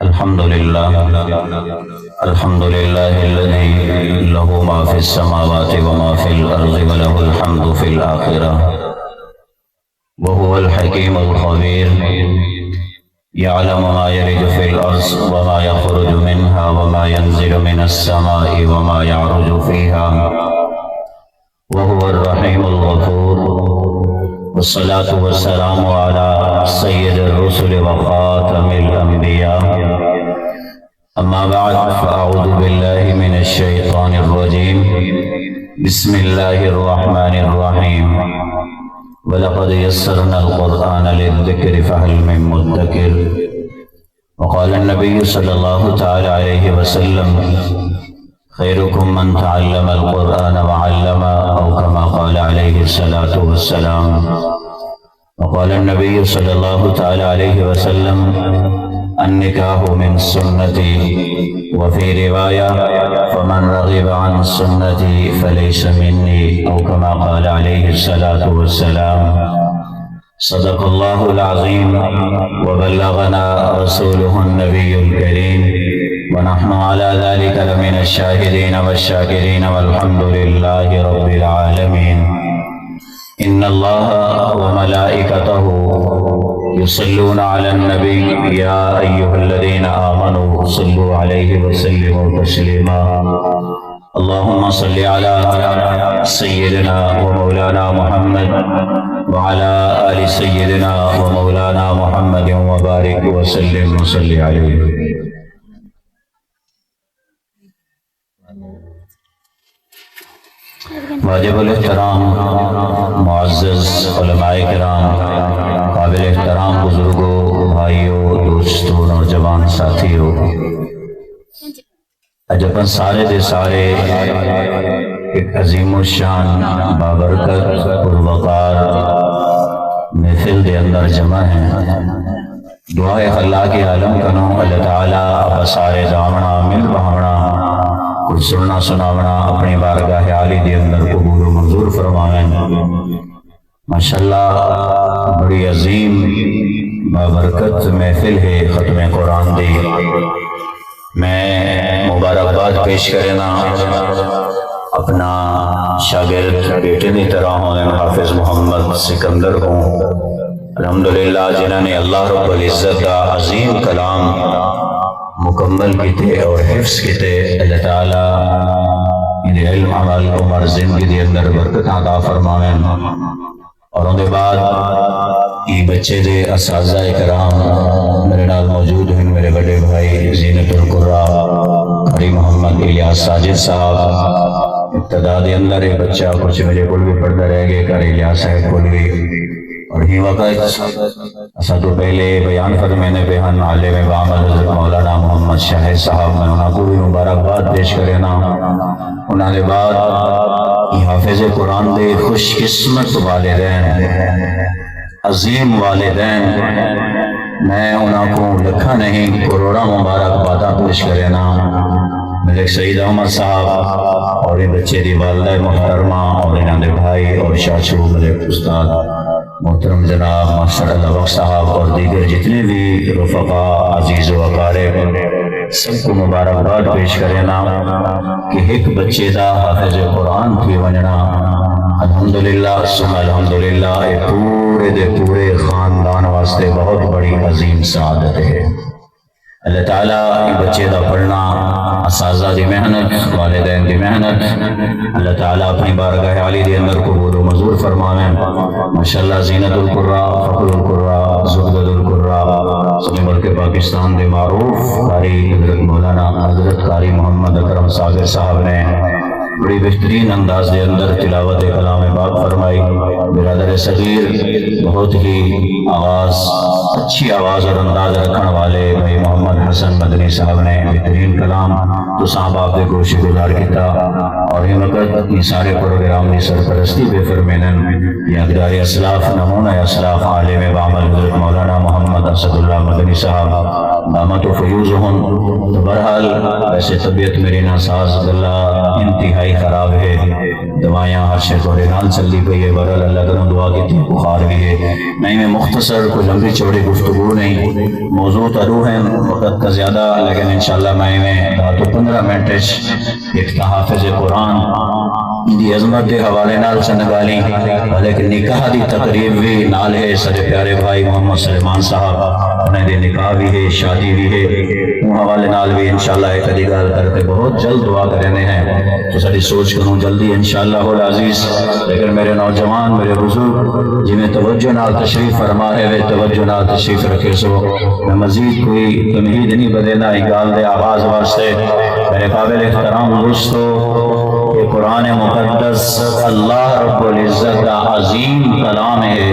الحمد لله الذي له ما في السماوات وما في الأرض وله الحمد في الآخرة وهو الحكيم الخبير يعلم ما يلج في الأرض وما يخرج منها وما ينزل من السماء وما يعرج فيها وهو الرحيم الغفور والصلاة والسلام على سيد الرسل وخاتم الأنبياء أما بعد فأعوذ بالله من الشيطان الرجيم بسم الله الرحمن الرحيم ولقد يسرنا القرآن للذكر فهل من مدكر وقال النبي صلى الله تعالى عليه وسلم خيركم من تعلم القرآن وعلمه أو كما قال عليه الصلاة والسلام وقال النبي صلى الله تعالى عليه وسلم النكاح من سنتي وفي رواية فمن رغب عن سنتي فليس مني أو كما قال عليه الصلاة والسلام صدق الله العظيم وبلغنا رسوله النبي الكريم ونحن على ذلك لمن الشاهدين والشاكرين والحمد لله رب العالمين إن الله وملائكته يصلون على النبي يا أيها الذين آمنوا صلوا عليه وسلموا تسليما اللهم صل على سيدنا ومولانا محمد وعلى آل سيدنا ومولانا محمد وبارك وسلم وصل عليه. واجب الاحترام معزز علماء کرام، قابل احترام بزرگوں، بھائیوں، دوستوں، نوجوان ساتھیوں، اج اپن سارے دے سارے ایک عظیم الشان بابرکت پروقار محفل دے اندر جمع ہیں. دعائے اللہ کے عالم کنو اللہ تعالیٰ اپا سارے دامنا مل بہاونا کچھ سننا سناونا اپنی بارگاہ عالی دے اندر قبول و منظور فرمائیں. ماشاءاللہ بڑی عظیم بابرکت محفل ہے ختم قرآن دی. میں مبارکباد پیش کرنا اپنا شاگرد بیٹے دی طرح ہونے حافظ محمد سکندر کو، الحمدللہ جنہوں نے اللہ رب العزت کا عظیم کلام مکمل کیتے اور حفظ کیتے. اللہ تعالیٰ انہیں علم عمل عمر زندگی دے اندر برکت عطا فرمائیں. اور ان کے بعد یہ بچے دے اساتذہ کرام میرے نال موجود ہیں، میرے بڑے بھائی زینت القرا قاری محمد الیاس ساجد صاحب. ابتدا دے اندر یہ بچہ کچھ میرے کو بھی پڑھتا رہ گئے قاری الیاس صاحب کو بھی، اور ہی وقت اسا تو پہلے بیان فرمینے پہ ہن عالم بعمل حضرت مولانا محمد شاہد صاحب میں انہاں کو بھی مبارکباد پیش کرنا. انہاں کے بعد یہ حافظ قرآن دے خوش قسمت والدین، عظیم والدین، میں انہاں کو لکھا نہیں کروڑا مبارکباد پیش کرنا. ملک سعید احمد صاحب اور یہ بچے دی والدہ محترمہ اور انہاں دے بھائی اور چاچو ملک استاد محترم جناب ماسٹر اللہ بخش صاحب اور دیگر جتنے بھی رفقا عزیز و اقارب، سب کو مبارکباد پیش کرنا کہ ایک بچے دا حافظ قرآن کی ونجنا الحمدللہ ثم الحمدللہ یہ پورے دے پورے خاندان واسطے بہت بڑی عظیم سعادت ہے. اللہ تعالیٰ یہ بچے دا پڑھنا، اساتذہ دی محنت، والدین دی محنت، اللہ تعالیٰ اپنی بارگاہ عالی دے اندر قبول و منظور فرمائیں. ماشاءاللہ زینت القرا، فخر القرا، زبدت القرا، سب ملک پاکستان دے معروف قاری حضرت مولانا حضرت قاری محمد اکرم صابر صاحب نے بڑی بہترین انداز دے اندر تلاوت کلام پاک فرمائی. برادر صغیر بہت ہی آواز، اچھی آواز اور انداز رکھنے والے بھائی محمد حسن مدنی صاحب نے بہترین کلام تو صاحب آپ دے گوشی گزار کیتا. اور یہ وقت یہ سارے پروگرام کی سرپرستی بے فرمینن یادگار اسلاف نمونہ اسلاف عالم بعمل حضرت مولانا محمد اسد اللہ مدنی صاحب دامت و فیوز ہوں. تو بہرحال ویسے طبیعت میری ناساز اللہ انتہائی خراب ہے, دوائیاں ہر شے تھوڑے نال چلتی پئی ہے. بہرحال اللہ کروں دعا کی تھی, بخار بھی ہے. میں مختصر کوئی لمبی چوڑی گفتگو نہیں, موضوع ترو ہے وقت کا زیادہ, لیکن انشاءاللہ میں 15 منٹ ایک تحافظ قرآن دی عظمت کے حوالے نال چند گالی, لیکن نکاح دی تقریب بھی نال ہے. سارے پیارے بھائی محمد سلیمان صاحب انہیں دے نکاح بھی ہے, شادی بھی ہے, وہ حوالے نال بھی انشاءاللہ ایک ادھی گال کرتے بہت جلد دعا کرنے ہیں. تو ساری سوچ کروں جلدی انشاءاللہ العزیز. لیکن میرے نوجوان میرے بزرگ جی میں توجہ نال تشریف فرما ہے, وہ توجہ نال تشریف رکھے سو. میں مزید کوئی تمہید نہیں بدینا گال دے آغاز واسطے. میرے قابل احترام دوستو, یہ قرآن مقدس اللہ رب العزت کا عظیم کلام ہے,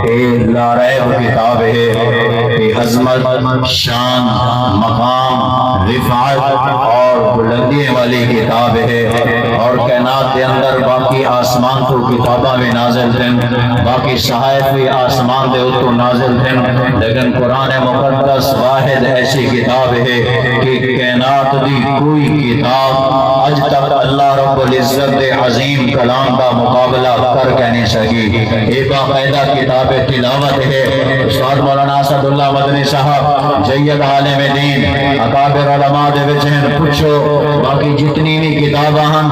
یہ لا ریب کتاب ہے, یہ عظمت شان مقام رفعت اور بلندی والی کتاب ہے. اور کائنات کے اندر باقی آسمان کو کتاباں بھی نازل تھیں, باقی صحائف بھی آسمان دے اتو نازل تھیں, لیکن قرآن مقدس واحد ایسی کتاب ہے کہ کائنات دی کوئی کتاب آج تک اللہ رب العزت دے عظیم کلام کا مقابلہ کر کے نہیں سکی. یہ باقاعدہ کتاب تلاوت ہے. استاد مولانا اسد اللہ مدنی صاحب جید عالم دین اکابر علماء دے وچ ہیں, پوچھو باقی جتنی بھی کتاباں ہیں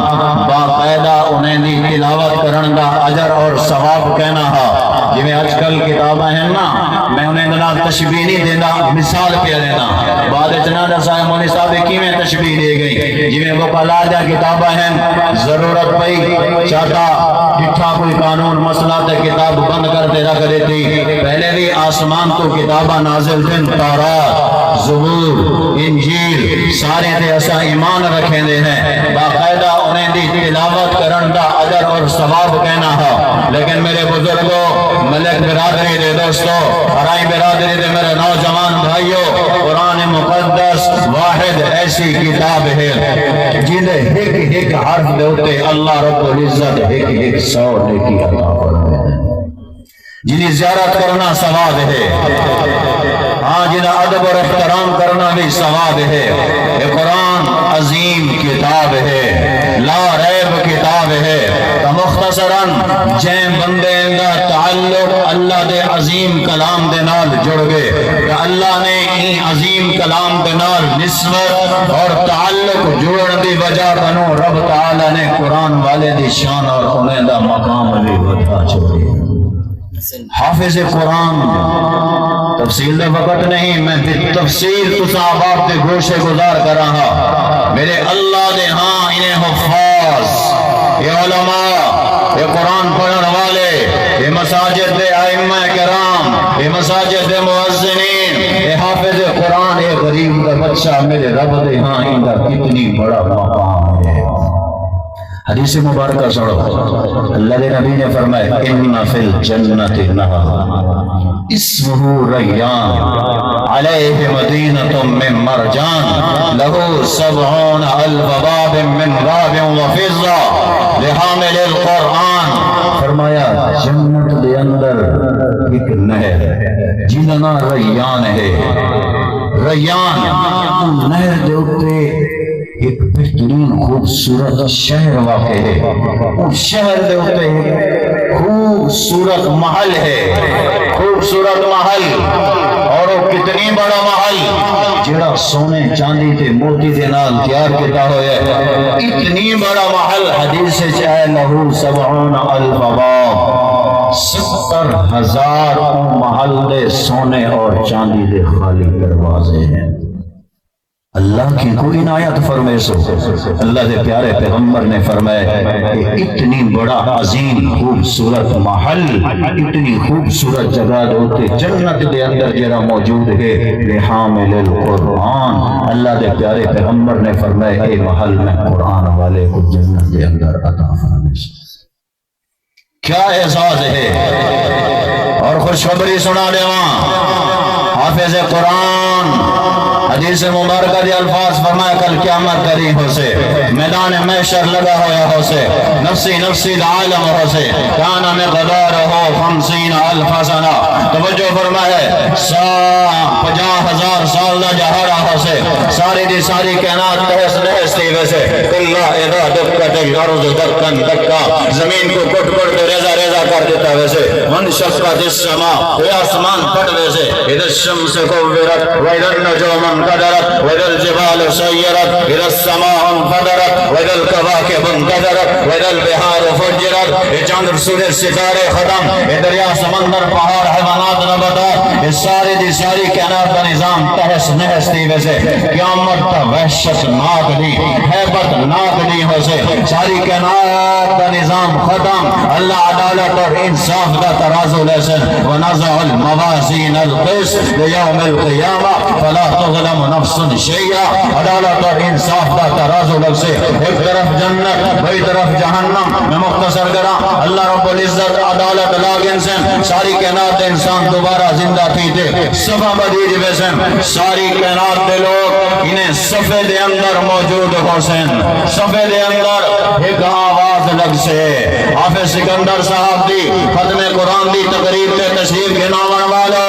باقاعدہ انہیں دی تلاوت کرن دا اجر اور ثواب کہنا ہے. جی میں آج کل کتاباں ہیں نا, میں انہیں دنا تشبیہ نہیں دینا, مثال پہ لینا. بعد چنانہ صاحب مولوی صاحب کی میں تشبیہ دے گئی. جی میں وہ قلادہ کتاباں ہیں, ضرورت پئی چاہتا ڈٹھا کوئی قانون مسئلہ تے کتاب بند کرتے رکھ دیتی. پہلے بھی آسمان تو کتاباں نازل تھیں, تورات زبور انجیل سارے تے ایسا ایمان رکھیں دے ہیں, باقاعدہ انہیں دی تلاوت کرن دا اجر اور ثواب کہنا ہے. لیکن میرے بزرگوں, ملک برادری دے دوستو, ہرائی برادری دے میرے نوجوان بھائیوں, قرآن مقدس واحد ایسی کتاب ہے جنہیں ایک حرف دے ہوتے اللہ رب العزت ایک 100 نیکی عطا فرمائے, جنہیں زیارت کرنا ثواب ہے, ہاں جنہیں ادب اور احترام کرنا بھی ثواب ہے. یہ قرآن عظیم کتاب ہے, لا ریب کتاب ہے. تو مختصراً جن بندے دا تعلق اللہ دے عظیم کلام دے نال جڑ گئے, کہ اللہ نے این عظیم کلام دے نال نسبت اور تعلق جوڑن دی وجہ بنو رب تعالی نے قرآن والے دی شان اور انہیں دا مقام بھی بتا چھوڑی. حافظ قرآن تفصیل دے وقت نہیں, میں تفصیل تسا آپ دے گوشے گزار کر رہا. میرے اللہ دے ہاں انہیں حفاظ, یہ علماء, یہ قرآن پڑھن والے, یہ مساجد دے ائمہ کرام, یہ مساجد دے مؤذنین, یہ حافظ قرآن, یہ غریب کا بچہ میرے رب دے ہاں ان کا کتنی بڑا مقام ہے. حدیث مبارکہ سنو, اللہ دے نبی نے فرمایا ان فی الجنت نہر اسمہ ریان علیہ مدینۃ من مرجان لہو 70 الف باب من ذهب وفضہ لحامل القرآن. فرمایا جنت دے اندر ایک نہر جنہ نام ریان ہے. ریان نہر دے اوپر ایک بہترین خوبصورت شہر واقع ہے. اس شہر دے اوپر خوبصورت محل ہے, خوبصورت محل, اور وہ کتنی بڑا محل جڑا سونے چاندی تے موتی دے نال تیار کیتا ہویا ہے. اتنی بڑا محل حدیث وچ ہے لہو 70 الف باب, 70,000 محل دے سونے اور چاندی دے خالی دروازے ہیں. اللہ کی کوئی عنایت فرمائے سو. اللہ دے پیارے پیغمبر نے فرمایا کہ اتنی بڑا عظیم خوبصورت محل, اتنی خوبصورت جگہ ہوتے جنت دے اندر جرا موجود ہے لحامل القرآن. اللہ دے پیارے پیغمبر نے فرمایا اے محل میں قرآن والے کو جنت دے اندر عطا فرمائے. کیا اعزاز ہے, اور خوشخبری سنا دیواں حافظ قرآن حدیث مبارکہ دی الفاظ فرمایا کل قیامت قریب ہو سے میدان محشر لگا ہوا ہو سے نفسی نفسی عالم ہو سے کان مقدارہ 50,000 سنہ توجہ فرمائے 50,000 سال دا جہارہ ہو سے ساری دی ساری کائنات تہس نہس تھی ویسے کلا اذا دکت الارض دکن دکا زمین کو کٹ کٹ کے ریزہ ریزہ کر دیتا ویسے منشقت السماء کوئی آسمان پھٹ ویسے اذا الشمس کورت واذا النجوم انقدرت واذا الجبال سيرت اذا السماء انفطرت واذا الكواكب انتثرت واذا البحار فجرت یہ چاند سورج ستارے ختم یہ دریا سمندر پہاڑ حیوانات نباتات یہ ساری دی ساری کائنات کا نظام تہس نہس تھی ویسے قیامت کا وحشت ناک دی ہیبت ناک دی ہو سے ساری کائنات کا نظام ختم اللہ عدالت اور انصاف کا ترازو لیسن ونزع الموازین القسط لیوم القیامہ فلا تظلم نفس شیئا عدالت اور انصاف کا ترازو لگ سے ایک طرف جنت بھئی طرف جہنم میں مختصر کرا اللہ رب العزت عدالت لاگن سے ساری کائنات انسان دوبارہ زندہ تھی تھے صفحہ بدیج بیسن ساری کائنات دے لوگ انہیں صفحے دے اندر موجود حسین صفحے دے اندر ایک آواز لگ سے حافظ سکندر صاحب دی ختم قرآن دی تقریب کے تشریف کے نامن والو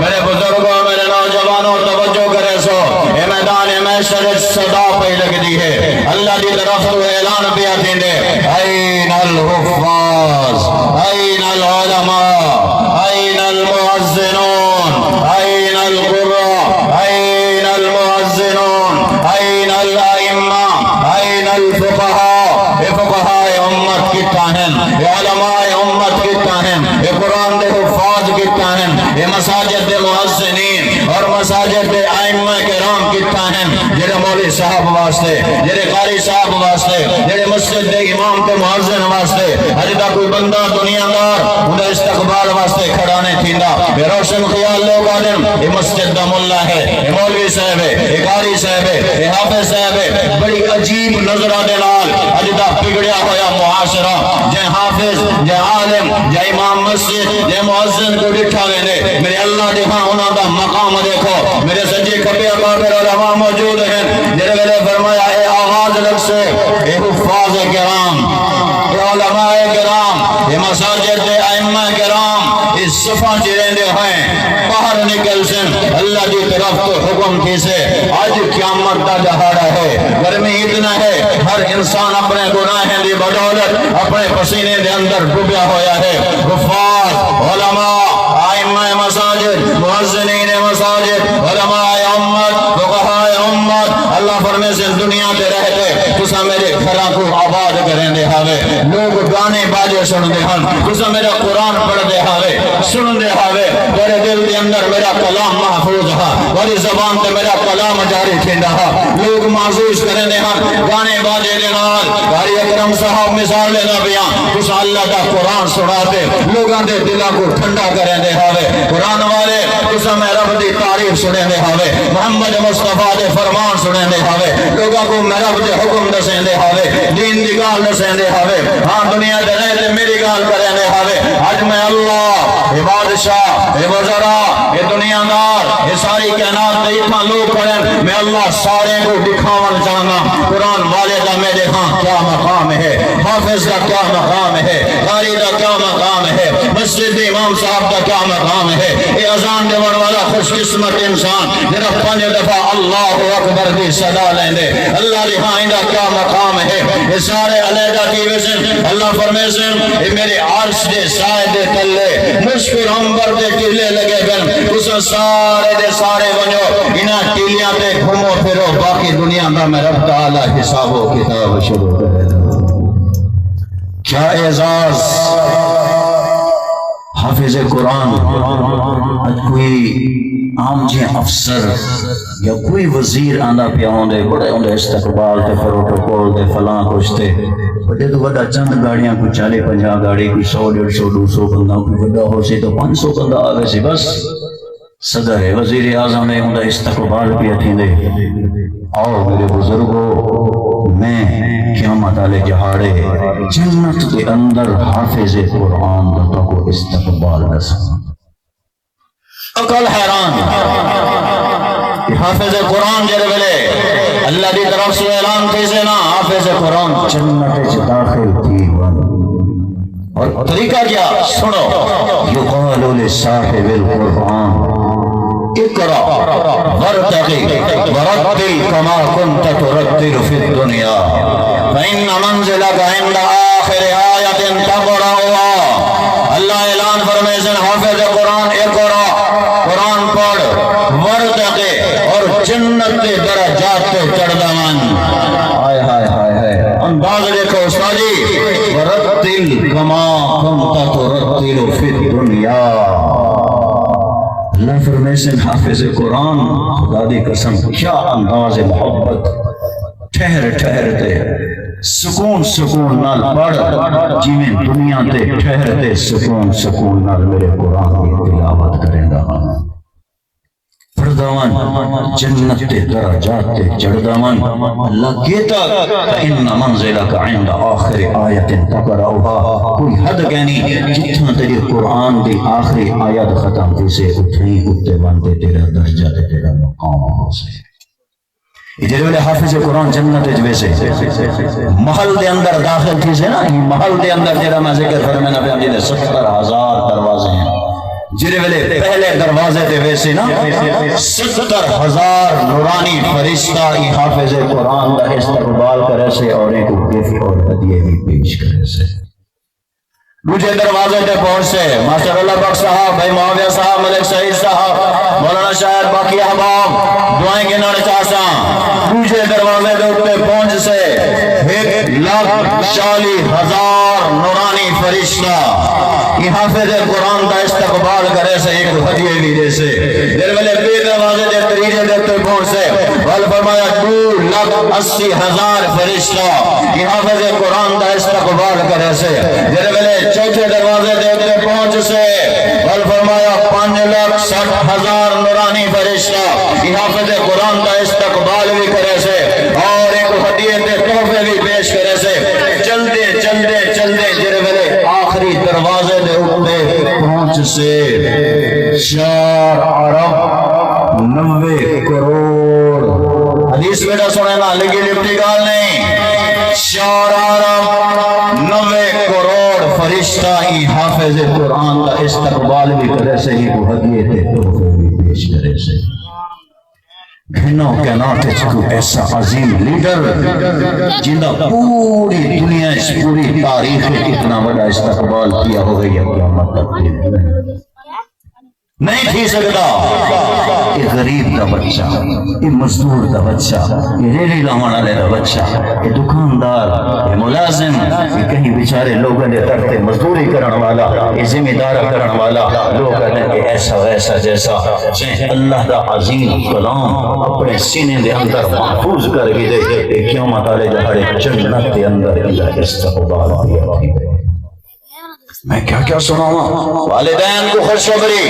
میرے بزرگوں میرے نوجوانوں توجہ کرے سو اے میدان محشر صدا پہ لگ دی ہے اللہ دی طرف تو اعلان پہ آتیں دے این الحفاظ این العلماء این المعزنون این القرآن این المعزنون این الائمہ این الفقہاء اے فقہاء امت کی تاہن اے علماء امت کی تاہن اے قرآن دے حفاظ کی تاہن اے مساجد دے معزنین اور مساجد دے ائمہ کرام کی تاہن جڑے مولوی صاحب واسطے جڑے قاری صاحب واسطے جڑے مسجد دے امام تے معزن واسطے اج دا کوئی بندہ دنیا دار انہاں استقبال واسطے کھڑا نہیں تھیندا بے روشن خیال لوگ آدم یہ مسجد دا ملا ہے یہ مولوی صاحب ہے یہ قاری صاحب ہے یہ حافظ صاحب ہے بڑی عجیب نظرہ دے نال اج دا بگڑیا ہویا معاشرہ جے حافظ جے عالم جے امام مسجد جے معزن کو ڈٹھا ویندے میرے اللہ دے ہاں انہاں دا مقام دیکھو میرے سجے کھبے اکابر علماء موجود ہیں جنہوں نے فرمایا اے آواز لگ سے اے حفاظ کرام اے علماء کرام اے مساجد دے ائمہ کرام اس صفحہ چرین دے ہیں باہر نکل سن اللہ دی طرف تو حکم کی سے آج قیامت دا دہاڑا ہے گرمی اتنا ہے ہر انسان اپنے گناہیں دی بدولت اپنے پسینے دے اندر ڈوبیا ہویا ہے حفاظ علماء ائمہ مساجد معزنین مساجد علماء امت فقہاء امت اللہ فرمے سے دنیا دے رہتے تسا میرے گھراں کو آباد کریں دے ہاوے لوگ گانے باجے سن دے ہن تسا میرا قرآن پڑھ دے ہاوے سن دے ہاوے میرے دل دے اندر میرا کلام محفوظ ہا میری زبان تے میرا کلام جاری تھیندا ہا لوگ محسوس کریں دے ہن گانے باجے دے نال بھاری اکرم صاحب مثال لینا بیان تسا اللہ دا قرآن سنا دے لوگاں دے دلاں کو ٹھنڈا کریں دے ہاوے قرآن والے تسا میں رب دی تعریف سنے دے ہاوے محمد مصطفیٰ دے فرمان سنے دے ہاوے لوگاں کو میں رب دے حکم دسیں دے ہاوے دین دی گال دسیں دے ہاوے ہاں دنیا دے رہے تے میری گال کریں دے ہاوے آج میں اللہ اے بادشاہ اے وزراء اے دنیا دار اے ساری کائنات دے اتنا لوگ کریں میں اللہ سارے کو دکھاون چاہنا قرآن والے دا میں دیکھاں کیا مقام ہے حافظ دا کیا مقام ہے قاری دا کیا مقام ہے مسجد امام صاحب دا کیا مقام ہے اے اذان دیون والا خوش قسمت انسان جنہا 5 دفعہ اللہ اکبر دی صدا لیندے اللہ رہائیں دا کیا مقام ہے یہ سارے علیدہ کی وزن اللہ فرمیسن یہ میرے عرش دے سائے دے تلے مشکر ہمبر دے ٹیلے لگے گن تسا سارے دے سارے بنو انہا ٹیلیاں دے گھومو پھرو باقی دنیا میں رب تعالی حساب و کتاب شروع کرے کیا اعزاز حافظ قرآن آج کوئی عام جے افسر یا کوئی وزیر آندہ پیا ہوندے بڑے ہوندے استقبال تے پروٹوکول تے فلاں کچھتے بڑے تو بڑا چند گاڑیاں کو 40-50 گاڑی کوئی 100-150-200 بندہ کوئی بڑا ہو سی تو 500 بندہ آگے سی بس صدر وزیر اعظم ان کا استقبال پہ تھیندے اور میرے بزرگوں میں قیامت والے جہاڑے جنت کے اندر حافظ قرآن کا کو استقبال دس عقل حیران کہ حافظ قرآن جڑے ویلے اللہ دی طرف سے اعلان کیسے نا حافظ قرآن جنت وچ داخل تھی اور طریقہ کیا سنو یقال لصاحب القرآن اقرا وارتقي ورتل كما كنت ترتل في الدنيا فإن منزلك عند آخر آية تقرأها اللہ اعلان فرمائے سے حافظ قرآن اقرا قرآن پڑھ ورتقي اور جنت کے درجات پہ چڑھ دمان ہائے ہائے ہائے ہائے انداز دیکھو استاد جی ورتل كما كنت ترتل في الدنيا اللہ فرمائے سے حافظ قرآن خدا دی قسم کیا انداز محبت ٹھہر ٹھہرتے سکون سکون نال پڑھ جی میں دنیا تے ٹھہرتے سکون سکون نال میرے قرآن کی تلاوت کریں گا پردوان جنت تے درجات تے چڑھدوان اللہ کہتا ان منزلک عند آخر آیت تقرأها کوئی حد کہنی جتنا تیری قرآن دی آخری آیت ختم تھی سے اتنی اتے بنتے تیرا درجہ تے تیرا مقام ہو سے ادھر والے حافظ قرآن جنت جوے سے محل دے اندر داخل تھی سے نا محل دے اندر جیرا میں ذکر فرمانا پہ ہم 70,000 دروازے ہیں جنہیں ویلے پہلے دروازے دے ویسے نا 70,000 نورانی فرشتہ ای حافظ قرآن کا استقبال کرے سے اور ایک گفٹ اور ہدیے بھی پیش کرے سے دوسرے دروازے دے پہنچ سے ماسٹر اللہ بخش صاحب بھائی معاویہ صاحب ملک سعید صاحب مولانا شاہد باقی احباب دعائیں کے نانے چاہتا دوسرے دروازے دے اٹھے پہنچ سے 1,40,000 نورانی فرشتہ یہ حافظ قرآن کا استقبال کرے سے ایک ہدیے بھی دے سے دیر والے بے دروازے دے تریجے دے اٹھے پہنچ سے بل فرمایا 2,80,000 فرشتہ یہ حافظ قرآن کا استقبال کرے سے دیر والے چوتھے دروازے دے اٹھے پہنچ سے بل فرمایا 5,60,000 نورانی فرشتہ یہ حافظ قرآن کا استقبال بھی کرے سے اور ایک ہدیے دے تحفے بھی پیش کرے سے چلتے چلتے چلتے جرے والے آخری دروازے دے اٹھے پہنچ سے 4 ارب 90 کروڑ حدیث بیٹا سنے نا لگی لپٹی گال نہیں 4 ارب 90 کروڑ فرشتہ ہی حافظ قرآن کا استقبال بھی کرے سے ہی وہ ہدیے دے تحفے بھی پیش کرے سے گھنوں کے ناتے کو ایسا عظیم لیڈر جنہ پوری دنیا اس پوری تاریخ میں اتنا بڑا استقبال کیا ہو گئی قیامت تک نہیں تھی سکتا یہ غریب کا بچہ یہ مزدور کا بچہ یہ ریڑھی لاؤن والے کا بچہ یہ دکاندار یہ ملازم یہ کہیں بیچارے لوگوں نے کرتے مزدوری کرنے والا یہ ذمہ دار کرنے والا لوگ کہتے ہیں کہ ایسا ویسا جیسا اللہ کا عظیم کلام اپنے سینے دے اندر محفوظ کر کے دے قیامت والے جہاڑے جنت کے اندر استقبال کیا میں کیا کیا سناؤں والدین کو خوشخبری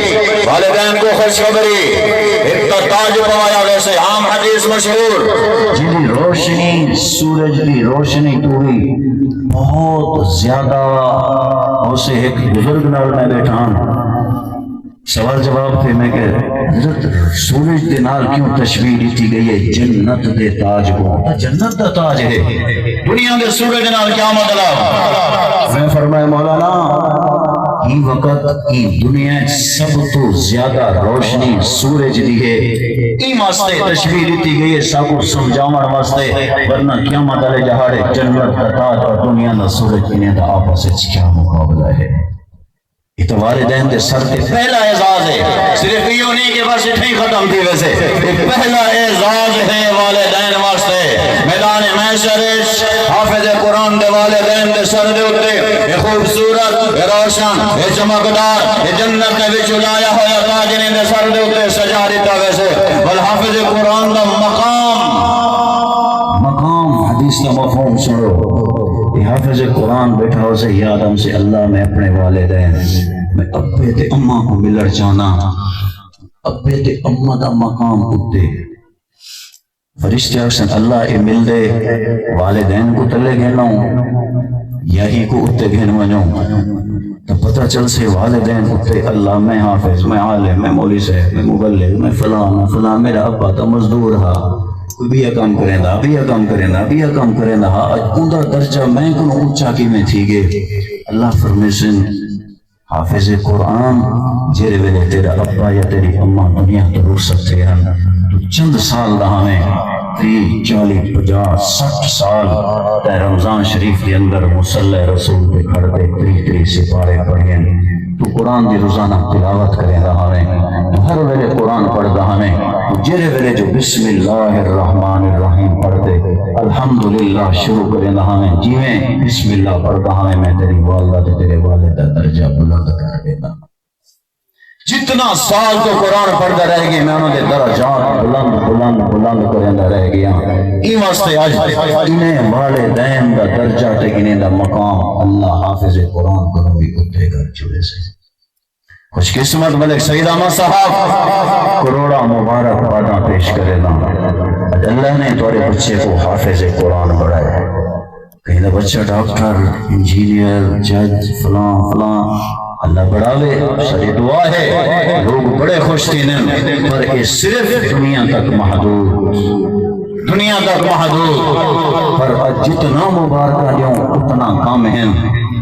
اتنا تاج پوایا ویسے عام حدیث مشہور جنہی روشنی سورج کی روشنی توڑی بہت زیادہ اسے ایک بزرگ نال میں بیٹھا سوال جواب تھے میں کہ حضرت سورج دے نال کیوں تشبیہ دیتی گئی ہے جنت دے تاج کو جنت دا تاج ہے دنیا دے سورج نال کیا مطلب میں فرمایا مولانا ہی وقت کی دنیا سب تو زیادہ روشنی سورج دی ہے ای واسطے تشبیہ دیتی گئی ہے سب کو سمجھاؤں واسطے ورنہ قیامت والے جہاڑے جنت دا تاج اور دنیا دا سورج انہیں دا آپس سے کیا مقابلہ ہے یہ تو والدین دے سر کے پہلا اعزاز ہے صرف یہ نہیں کہ بس اتنی ختم تھی ویسے پہلا اعزاز ہے والدین واسطے میدان محشر حافظ قرآن دے والدین دے سر دے اٹھے یہ خوبصورت یہ روشن یہ چمکدار یہ جنت نے بھی چلایا ہوا تاج انہیں دے سر دے اٹھے سجا دیتا ویسے بل حافظ قرآن دا مقام حدیث کا مفہوم سنو حافظ قرآن بیٹھا ہو سے یاد ہم سے اللہ میں اپنے والدین میں ابے تے اماں کو ملر چاہنا ابے تے اما دا مقام اتے فرشتے اکسن اللہ اے مل دے والدین کو تلے گھنوں یہی کو اتے گھن ونوں تو پتہ چل سے والدین اتے اللہ میں حافظ میں عالم میں مولوی صاحب میں مبلغ میں فلاں میرا ابا تا مزدور ہا کوئی بھی کام کریں دا بھی کام کریں دا بھی کام کریں دا اندر درجہ میں کو اونچا کی میں تھی گے اللہ فرمیسن حافظ قرآن جیرے ویلے تیرا ابا یا تیری اما دنیا تو رخصت تھے ہم تو چند سال رہا میں 30 40 50 60 سال تے رمضان شریف کے اندر مصلی رسول پہ کھڑتے 30 سپارے پڑھیں تو قرآن دی روزانہ تلاوت کریں رہا میں تو ہر ویلے قرآن پڑھ رہا میں تو جیرے ویلے جو بسم اللہ الرحمن الرحیم پڑھتے الحمدللہ شروع کریں رہا میں جی میں بسم اللہ پڑھ رہا میں تیری والدہ تے تیرے والد کا درجہ بلند کر دیتا جتنا سال تو قرآن پڑھتا رہ گیا میں انہوں نے درجات بلند کرندہ رہ گیا این واسطے آج انہیں والدین دا درجہ ٹکنیں دا مقام اللہ حافظ قرآن کرو بھی اٹھے کر چلے سے خوش قسمت ملک سید احمد صاحب کروڑا مبارک باتاں پیش کرے نا اللہ نے تورے بچے کو حافظ قرآن بڑھائے کہیں دا بچہ ڈاکٹر انجینئر جج فلاں اللہ بڑھاوے ساری دعا ہے لوگ بڑے خوش تھی پر یہ صرف دنیا تک محدود پر جتنا مبارکہ دیوں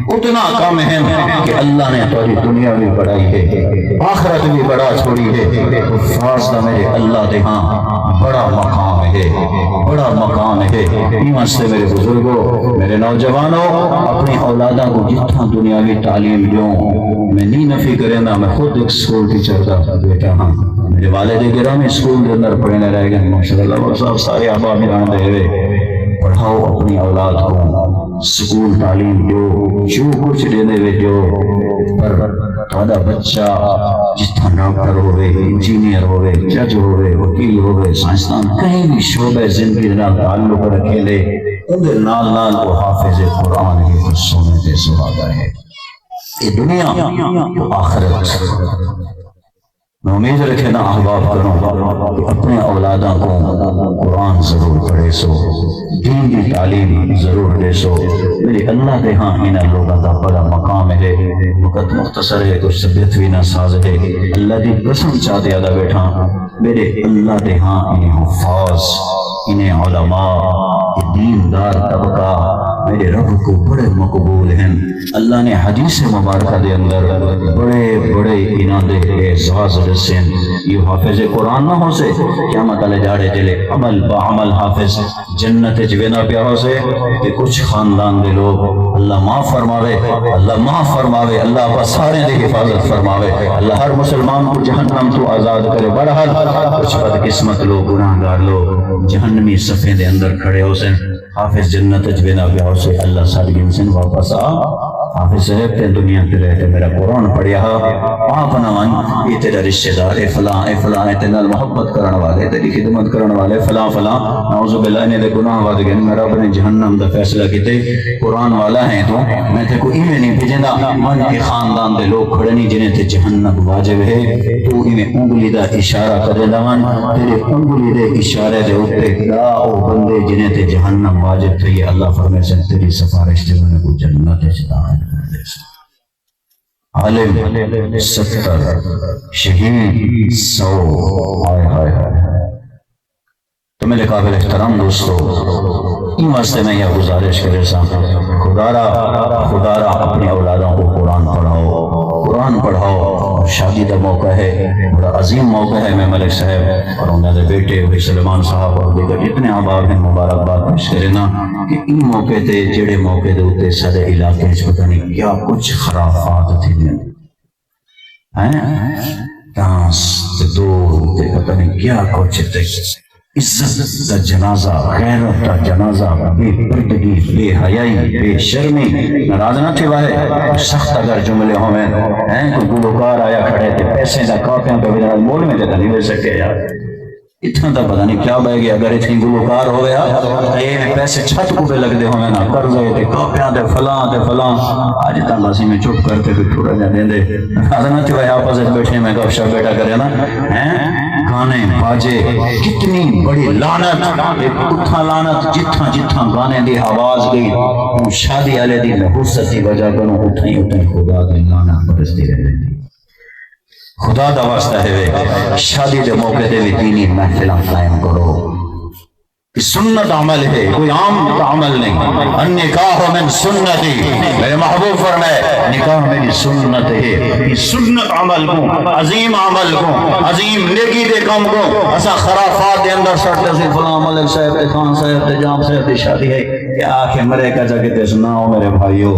اتنا کام ہے کہ اللہ نے تاری دنیا بھی بڑھائی ہے آخرت بھی بڑا چھوڑی ہے فاصلہ میرے اللہ دے ہاں بڑا مقام ہے ایمان سے میرے بزرگوں میرے نوجوانوں اپنی اولادوں کو جتنا دنیاوی تعلیم دیوں میں نہیں نفی کریں نا میں خود ایک سکول ٹیچر کا بیٹا ہاں میرے والد گرامی سکول کے اندر پڑھنے رہ گئے ماشاءاللہ صاحب سارے احباب میں دے ہوئے پڑھاؤ اپنی اولاد کو سکول تعلیم دو جو کچھ دینے وے جو پر تھوڑا بچہ جتنا ڈاکٹر ہوئے انجینئر ہوئے جج ہوئے وکیل ہوئے سائنسدان کہیں بھی شعبہ زندگی نال تعلق رکھے لے اندر نال کو حافظ قرآن ہی تو سونے دے سہاگا ہے یہ دنیا تو آخرت میں امید رکھے نا احباب کروں کہ اپنے اولادوں کو قرآن ضرور پڑھے سو دین کی تعلیم ضرور دے سو میرے اللہ دے ہاں انہاں لوگوں کا بڑا مقام ہے وقت مختصر ہے کچھ طبیعت بھی نہ ساز ہے اللہ دی قسم چاہتے ادا بیٹھا میرے اللہ دے ہاں انہیں حفاظ انہیں علماء دیندار طبقہ میرے رب کو بڑے مقبول ہیں اللہ نے حدیث مبارکہ دے اندر بڑے انہاں دے اعزاز رسیں یہ حافظ قرآن نہ ہو سے قیامت علی جاڑے جلے عمل با عمل حافظ جنت جوینا پیا ہو سے کہ کچھ خاندان دے لوگ اللہ معاف فرماوے اللہ بس سارے دے حفاظت فرماوے اللہ ہر مسلمان کو جہنم تو آزاد کرے بہرحال کچھ بدقسمت لوگ گناہگار لوگ جہنمی صفحے دے اندر کھڑے ہو سے حافظ جنت جوینا پیا ہو سے اللہ ساری انسان واپس حافظ صاحب تے دنیا کے رہتے میرا قرآن پڑھیا آپ نوان یہ تیرا رشتہ دار اے فلاں اے تیرا محبت کرنے والے تیری خدمت کرنے والے فلاں نعوذ باللہ نے دے گناہ واد گئے میرا رب نے جہنم دا فیصلہ کیتے قرآن والا ہے تو میں تے کو ایمیں نہیں بھیجندا من کے خاندان دے لوگ کھڑے نہیں جنہیں تے جہنم واجب ہے تو ایمیں انگلی دا اشارہ کرے دا من تیرے انگلی دے اشارے دے اوپر لا او بندے جنہیں تے جہنم واجب تھے یہ اللہ فرمائے سے تیری سفارش تے میں کو جنت داخل عالم 70 شہید 100 ہائے تو میرے قابل احترام دوستو این واسطے میں یہ گزارش کرے سا خدا را اپنی اولادوں کو قرآن پڑھاؤ شادی دا موقع ہے بڑا عظیم موقع ہے میں ملک صاحب اور انہوں نے بیٹے ہوئے سلمان صاحب اور دیگر جتنے احباب ہیں مبارکباد پیش کرے نا کہ ان موقع تے جڑے موقع دے ہوتے سارے علاقے پتہ نہیں کیا کچھ خرافات تھی ڈانس تے دور تے پتہ نہیں کیا کچھ تے عزت دا جنازہ غیرت دا جنازہ بے پردگی بے حیائی بے شرمی ناراض نہ تھی واہے سخت اگر جملے ہوئے ہیں کوئی گلوکار آیا کھڑے تھے پیسے دا کاپیاں پہ بدرال مول میں دیتا نہیں لے سکے یار اتنا تو پتہ نہیں کیا بہ گیا، اگر اتنی گلوکار ہو گیا یہ پیسے چھت کو پہ لگ دے ہوئے نا، قرضے تے کاپیاں تے فلاں آج تک بسی میں چپ کر کے بھی تھوڑا جا دیں دے حضرت جو ہے آپس میں بیٹھے میں گپ شپ بیٹھا کرے نا، گانے باجے کتنی بڑی لعنت، ایک اتھا لعنت جتھاں جتھاں گانے دی آواز گئی وہ شادی والے دی نحوست دی وجہ کنوں اٹھیں خدا دی لعنت برستی رہے۔ خدا دا واسطہ ہے شادی دے موقع دے بھی دینی محفلیں قائم کرو، سنت عمل ہے، کوئی عام عمل نہیں۔ النکاح من سنتی، میرے محبوب فرمائے نکاح میری سنت ہے، یہ سنت عمل کو، عظیم عمل کو، عظیم نیکی دے کام کو ایسا خرافات دے اندر سٹتے سے فلاں ملک صاحب تے خان صاحب تے جام صاحب دی شادی ہے کہ آنکھیں مرے کا جگہ تے سناؤ میرے بھائیو،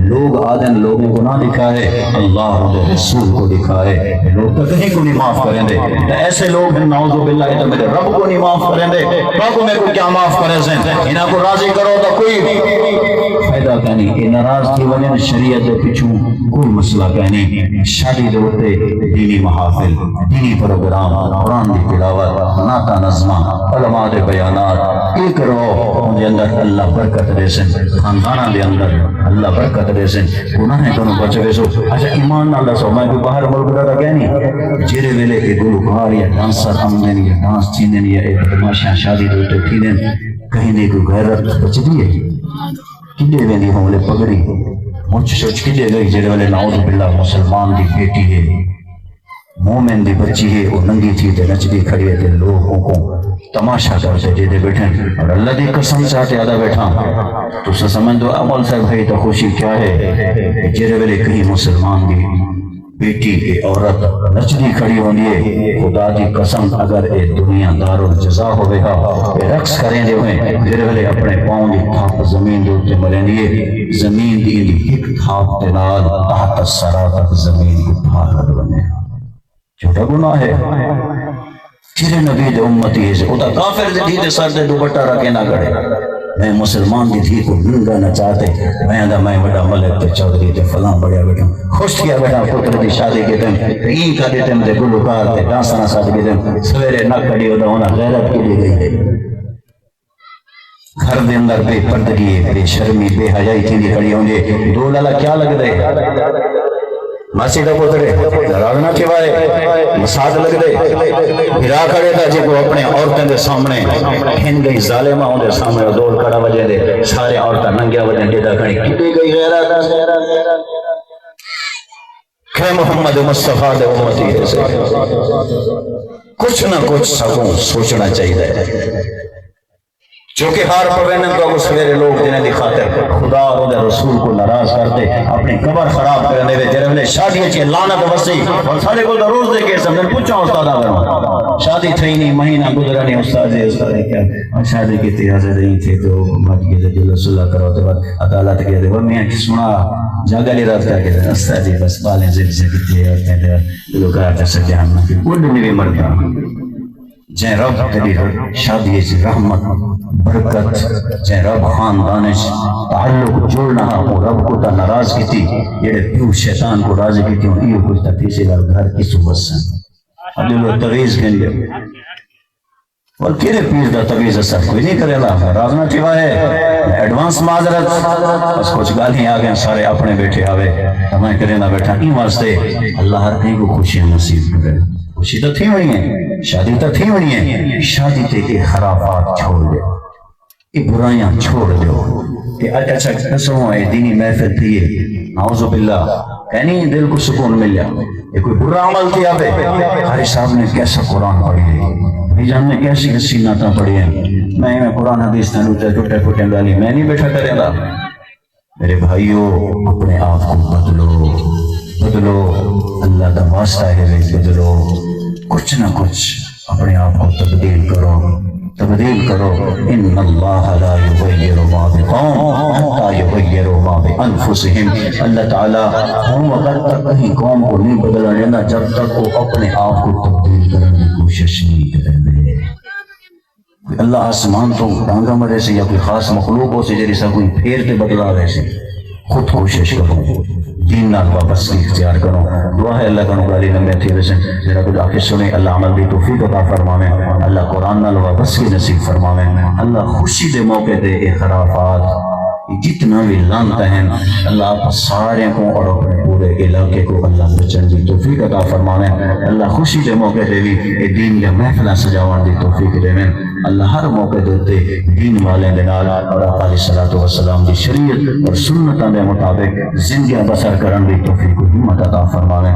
لوگ آدم لوگوں کو نہ دکھائے، اللہ دے رسول کو دکھائے، لوگ تو کہیں کو نہیں معاف کریں دے، ایسے لوگ ہیں نعوذ باللہ تو میرے رب کو نہیں معاف کریں دے، رب میں کیا معاف کرے سے انہاں کو راضی کرو تو کوئی فائدہ کا نہیں، یہ ناراض تھی وجہ شریعت دے پیچھوں کوئی مسئلہ کا نہیں۔ شادی دے ہوتے دینی محافل، دینی پروگرام، قرآن دی تلاوت، نعتاں نظماں، علماء دے بیانات یہ کرو، ان دے اندر اللہ برکت دے سن، خاندانہ دے اندر اللہ برکت دے سن، گناہیں تو بچے سو۔ اچھا ایمان نہ دسو میں کوئی باہر ملک دا کہ نہیں جیرے ویلے کے گلوکار یا ڈانسر آمدن یا ڈانس چیندن یا ایک تماشا شادی دے ہوتے تھی دن کہیں دے کوئی غیرت بچ دی ہے کدے ویندی ہوں پگڑی مچ سوچ کدے گئی جیرے والے نعوذ باللہ مسلمان دی بیٹی ہے مومن دی بچی ہے وہ ننگی تھی تے نچدی کھڑی ہے تے لوگوں کو تماشا کرتے جے دے بیٹھیں اور اللہ دی قسم چاہتے آدھا بیٹھا تو سمجھ دو عمل سے بھائی تو خوشی کیا ہے جیرے والے کہیں مسلمان دی بیٹی کی عورت نچدی کھڑی ہونی ہے خدا دی قسم اگر اے دنیا دار الجزا ہوئے گا اے رقص کریں دے ہوئے جیرے والے اپنے پاؤں دی تھاپ زمین دے ہوتے ملیں دیئے زمین دی ایک تھاپ دنال تحت السرا تک زمین کو پھار بنے چھوٹا گناہ ہے چیرے نبی دے امتی ہے سے خدا کافر دے دھی دے سر دے دوبٹا رکھے نہ کرے میں مسلمان دی دھی کو ننگا نہ چاہتے میں اندھا میں بڑا ملک تے چودری تے فلاں بڑیا بیٹھا خوش کیا بیٹھا پتر دی شادی کے دن این کا دیتے ہم دے گلوکار تے ڈانسنا ساتھ کے دن سویرے نہ کھڑی ہوتا ہونا غیرت کے لیے گئی ہے گھر دے اندر بے پردگی بے شرمی بے حیائی تھی دی کھڑی ہوں گے دو لالا کیا لگ دے مسیدہ پترے راگنا چوائے مساد لگ دے بھرا کھڑے تھا جی کو اپنے عورتیں دے سامنے ہن گئی ظالمہ ہوں دے سامنے دول کھڑا وجہ دے سارے عورتیں ننگیا وجہ دیدہ کھڑی کتنی گئی غیرات کہ محمد مصطفیٰ دے امتی ہے سے کچھ نہ کچھ سکوں سوچنا چاہیے چونکہ ہار پروینن تو اگر سویرے لوگ جنہیں دی خاطر خدا اور دے رسول کو ناراض کرتے اپنی قبر خراب کرنے دے جنہیں شادی اچھی لعنت وسی اور سارے کو دا روز دے کے سمجھن پوچھا استاد آگروں شادی تھی نہیں مہینہ گزرانی استاد کیا شادی کی تیازے نہیں تھے تو مجھ کے دے دل صلح کرو تو بعد عدالت کے دے وہ میاں کی سنا جاگلی رات کا کہ استاد جی بس بالیں زب سے کتے اور کہتے لوگار جیسے جہنم کی اڑنے بھی مرتا جن رب تیری شادی سے رحمت برکت جن رب خاندانش تعلق جوڑنا ہوں رب کو تا ناراض کی تھی یہ پیو شیطان کو راضی کی تھی یہ کچھ تا تیسے لار گھر کی صبح سن اب جو تویز گن لے اور کیرے پیر دا تویز اثر کوئی نہیں کرے لا رازنا چیوا ہے ایڈوانس معذرت بس کچھ گالی آگئے سارے اپنے بیٹھے آوے ہمیں کرے نہ بیٹھا این واسطے اللہ ہر کہیں کو خوشی نصیب کرے خوشی تو تھی ہوئی ہے شادی تو تھی ہوئی ہے شادی تے کے خرافات چھوڑ دے یہ برائیاں چھوڑ دو کہ اچھا قسموں ہے دینی محفل تھی ہے نعوذ باللہ کہنی دل کو سکون مل جا یہ کوئی برا عمل کیا بے ہر صاحب نے کیسا قرآن پڑھی ہے بھائی جان نے کیسی کسی نعتاں پڑھی ہیں میں قرآن حدیث تنوٹے ٹوٹے پھوٹے گالی میں نہیں بیٹھا کرے گا میرے بھائیو اپنے آپ کو بدلو اللہ کا واسطہ ہے بدلو کچھ نہ کچھ اپنے آپ کو تبدیل کرو ان اللہ لا یغیر ما بقوم حتی یغیروا ما بانفسہم اللہ تعالیٰ ہم وقت تک کہیں قوم کو نہیں بدلا لینا جب تک وہ اپنے آپ کو تبدیل کرنے کی کوشش نہیں کرے اللہ آسمان تو ڈانگا مرے سے یا کوئی خاص مخلوق ہو سے جیسا کوئی پھیر کے بدلا رہے سے خود کوشش کرو دین نال وابستگی اختیار کرو. دعا ہے اللہ کنو گالی نمبے تھی ویسے جنہا کچھ آکے سنے اللہ عمل دی توفیق عطا فرماویں, اللہ قرآن نال وابستگی نصیب فرماویں, اللہ خوشی دے موقع دے اخرافات جتنا بھی لانتا ہیں اللہ آپ سارے کو اور اپنے پورے علاقے کو اللہ بچن دی توفیق عطا فرماویں. اللہ خوشی دے موقع دے بھی دین کے محفلہ سجاوان دی توفیق دے میں اللہ ہر موقع دیتے دین والے دنال اور آقا علیہ الصلوۃ والسلام دی شریعت اور سنتاں دے مطابق زندگیاں بسر کرن دی توفیق و ہمت عطا فرماویں.